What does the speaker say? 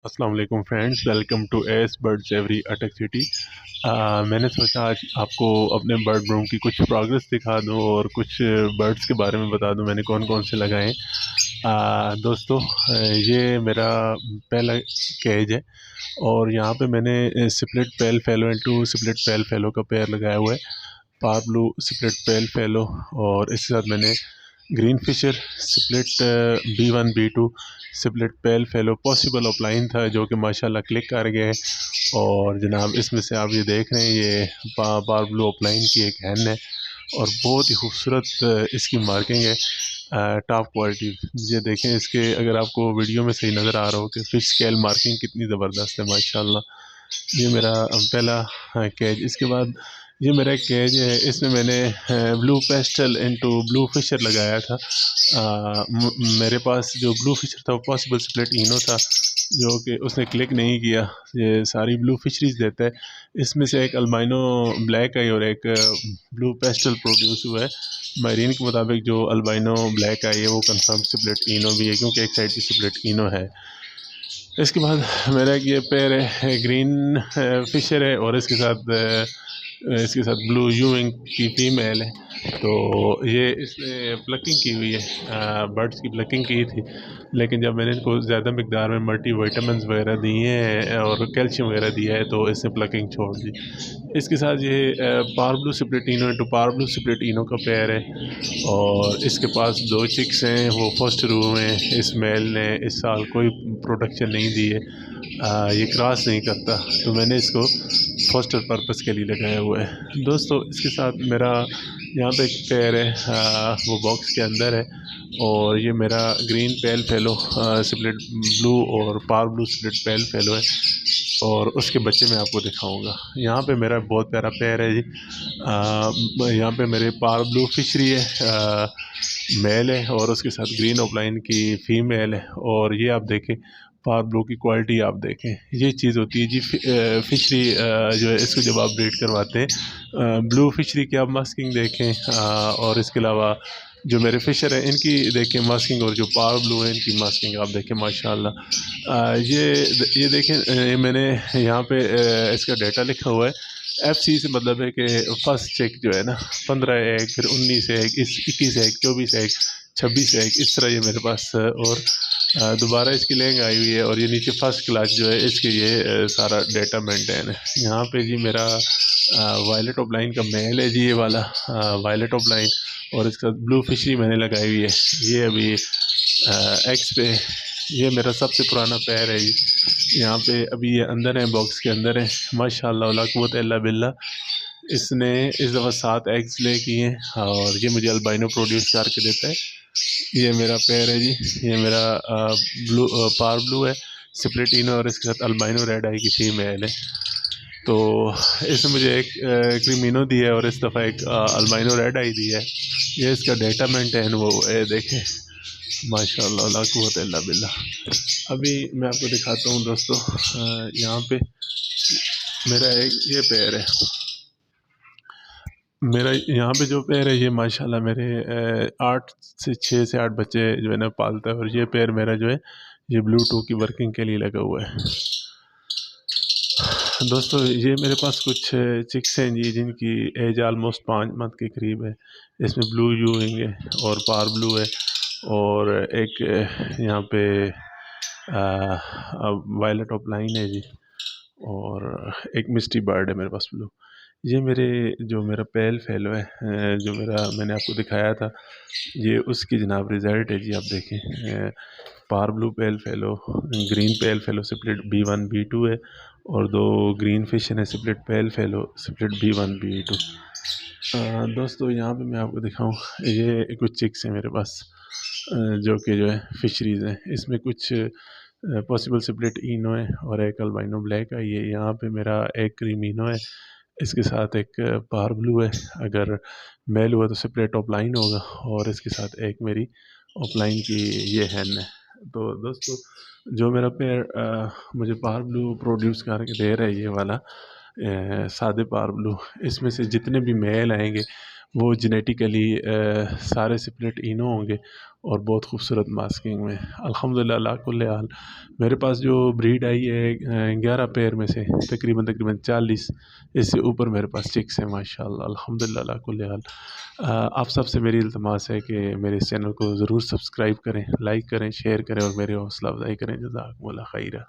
अस्सलाम वालेकुम friends, welcome to S birds aviary Attock city. मैंने सोचा आज आपको अपने बर्ड रूम की कुछ प्रोग्रेस दिखा दूं और कुछ बर्ड्स के बारे में बता दूं मैंने कौन कौन से लगाए हैं। दोस्तों, ये मेरा पहला केज है और यहाँ पे मैंने सिपलेट पेल फेलो एंड टू सिपलेट पेल फेलो का पेयर लगाया हुआ है। पार ब्लू सिपलेट पेल फेलो और इसके साथ मैंने ग्रीन फिशर सिपलेट B1 B2 सिपलेट पेल फेलो पॉसिबल ऑफलाइन था जो कि माशाल्लाह क्लिक कर गए। और जनाब इसमें से आप ये देख रहे हैं ये पार ब्लू ऑफलाइन की एक हैन है और बहुत ही खूबसूरत इसकी मार्किंग है, टॉप क्वालिटी। ये देखें इसके, अगर आपको वीडियो में सही नज़र आ रहा हो कि फिश स्केल मार्किंग कितनी ज़बरदस्त है माशाल्लाह। ये मेरा पहला केज। इसके बाद ये मेरा एक केज है, इसमें मैंने blue pastel into blue fisher लगाया था। मेरे पास जो ब्लू फिशर था वो पॉसिबल स्प्लिट इनो था जो कि उसने क्लिक नहीं किया। ये सारी ब्लू फिशरीज देता है। इसमें से एक अल्बाइनो ब्लैक आई और एक ब्लू पेस्टल प्रोड्यूस हुआ है। मायरीन के मुताबिक जो अल्बाइनो ब्लैक आई है वो कंफर्म स्प्लिट इनो भी है क्योंकि एक साइड की स्प्लिट इनो है। इसके बाद मेरा ये पेयर है ग्रीन फिशर है और इसके साथ ब्लू यूविंग की फीमेल है। तो ये इसने प्लकिंग की हुई है, बर्ड्स की प्लकिंग की थी, लेकिन जब मैंने इनको ज़्यादा मकदार में मल्टी विटामिन्स वगैरह दिए हैं और कैल्शियम वगैरह दिया है तो इसने प्लकिंग छोड़ दी। इसके साथ ये पार ब्लू स्प्लिटिनो इंटू पार ब्लू स्प्लिटिनो का पेयर है और इसके पास दो चिक्स हैं, वो फर्स्ट रू में। इस मेल ने इस साल कोई प्रोडक्शन नहीं दी है, ये क्रॉस नहीं करता, तो मैंने इसको फर्स्ट पर्पज़ के लिए लगाया हुआ है। दोस्तों, इसके साथ मेरा यहाँ पे एक पेयर है, वो बॉक्स के अंदर है और ये मेरा green pale fellow split blue और पार ब्लू स्प्लिट पेल फेलो है और उसके बच्चे मैं आपको दिखाऊंगा। यहाँ पे मेरा बहुत प्यारा पेयर है जी। यहाँ पे मेरे पार ब्लू फिशरी है, मेल है और उसके साथ ग्रीन ऑफलाइन की फीमेल है। और ये आप देखें पार ब्लू की क्वालिटी, आप देखें ये चीज़ होती है जी। फिशरी जो है इसको जब आप ब्रीड करवाते हैं, ब्लू फिशरी की आप मास्किंग देखें, और इसके अलावा जो मेरे फिशर हैं इनकी देखें मास्किंग, और जो पावर ब्लू है इनकी मास्किंग आप देखें माशाल्लाह। ये देखें, मैंने यहाँ पे इसका डाटा लिखा हुआ है। FC से मतलब है कि फर्स्ट चेक जो है ना 15 एग, फिर 19 एग, 21 एग, 24 एग, 26 एग, इस तरह ये मेरे पास और दोबारा इसकी लेंग आई हुई है। और ये नीचे फर्स्ट क्लास जो है इसके ये सारा डेटा मेंटेन है। यहाँ पे जी मेरा वायलेट ऑफ लाइन का मेल है जी, ये वाला वायलेट ऑफ लाइन, और इसका ब्लू फिशरी मैंने लगाई हुई है। ये अभी एक्स पे, ये मेरा सबसे पुराना पैर है जी। यहाँ पे अभी ये अंदर है, बॉक्स के अंदर है माशाल्लाह ला कुव्वत इल्ला बिल्ला। इसने इस दफ़ा 7 एग्स ले किए हैं और ये मुझे अल्बाइनो प्रोड्यूस करके देता है। ये मेरा पेयर है जी, ये मेरा ब्लू पार ब्लू है स्प्लिटिनो और इसके साथ अल्बाइनो रेड आई की फीमेल है। तो इसने मुझे एक क्रीमिनो दी है और इस दफ़ा एक अल्बाइनो रेड आई दी है। ये इसका डेटा मेंटेन वो देखें माशाल्लाह ला कुव्वत इल्ला बिल्ला। अभी मैं आपको दिखाता हूँ दोस्तों, यहाँ पे मेरा एक ये पेयर है। मेरा यहाँ पे जो पेयर है ये माशाल्लाह मेरे 6 से 8 बच्चे जो है ना पालता है। और ये पेयर मेरा जो है ये ब्लूटूथ की वर्किंग के लिए लगा हुआ है। दोस्तों, ये मेरे पास कुछ चिक्स हैं जी जिनकी एज आलमोस्ट 5 मंथ के करीब है। इसमें ब्लू यूइंग है और पार ब्लू है और एक यहाँ पे वायलेट ऑफ लाइन है जी, और एक मिस्टी बर्ड है मेरे पास ब्लू। ये मेरा पेल फेलो है, मैंने आपको दिखाया था, ये उसकी जनाब रिज़ल्ट है जी। आप देखें पार blue pale fellow, green pale fellow split B1 B2 है और 2 ग्रीन फिश है split pale fellow split B1 B2। दोस्तों, यहाँ पे मैं आपको दिखाऊं, ये कुछ चिक्स हैं मेरे पास, जो है फिशरीज़ हैं। इसमें कुछ पॉसिबल स्प्लिट इनो है और एक अल्बाइनो ब्लैक है। ये यहाँ पे मेरा एक क्रीमिनो है, इसके साथ एक पार ब्लू है। अगर मेल हुआ तो स्प्लिट ऑफलाइन होगा और इसके साथ एक मेरी ऑफलाइन की ये हैन है। तो दोस्तों, जो मेरा पेयर मुझे पार ब्लू प्रोड्यूस करके दे रहा है ये वाला सादे पार ब्लू, इसमें से जितने भी मेल आएंगे वो जेनेटिकली सारे स्प्लिट इनो होंगे और बहुत खूबसूरत मास्किंग में। अल्हम्दुलिल्लाह अला कुल्ले हाल मेरे पास जो ब्रीड आई है 11 पेयर में से तकरीबन 40 इससे ऊपर मेरे पास चिक्स हैं माशाल्लाह अल्हम्दुलिल्लाह अला कुल्ले हाल। आप सबसे मेरी इल्तमास है कि मेरे इस चैनल को ज़रूर सब्सक्राइब करें, लाइक करें, शेयर करें और मेरी हौसला अफजाई करें। जज़ाकुमुल्लाह खैरा।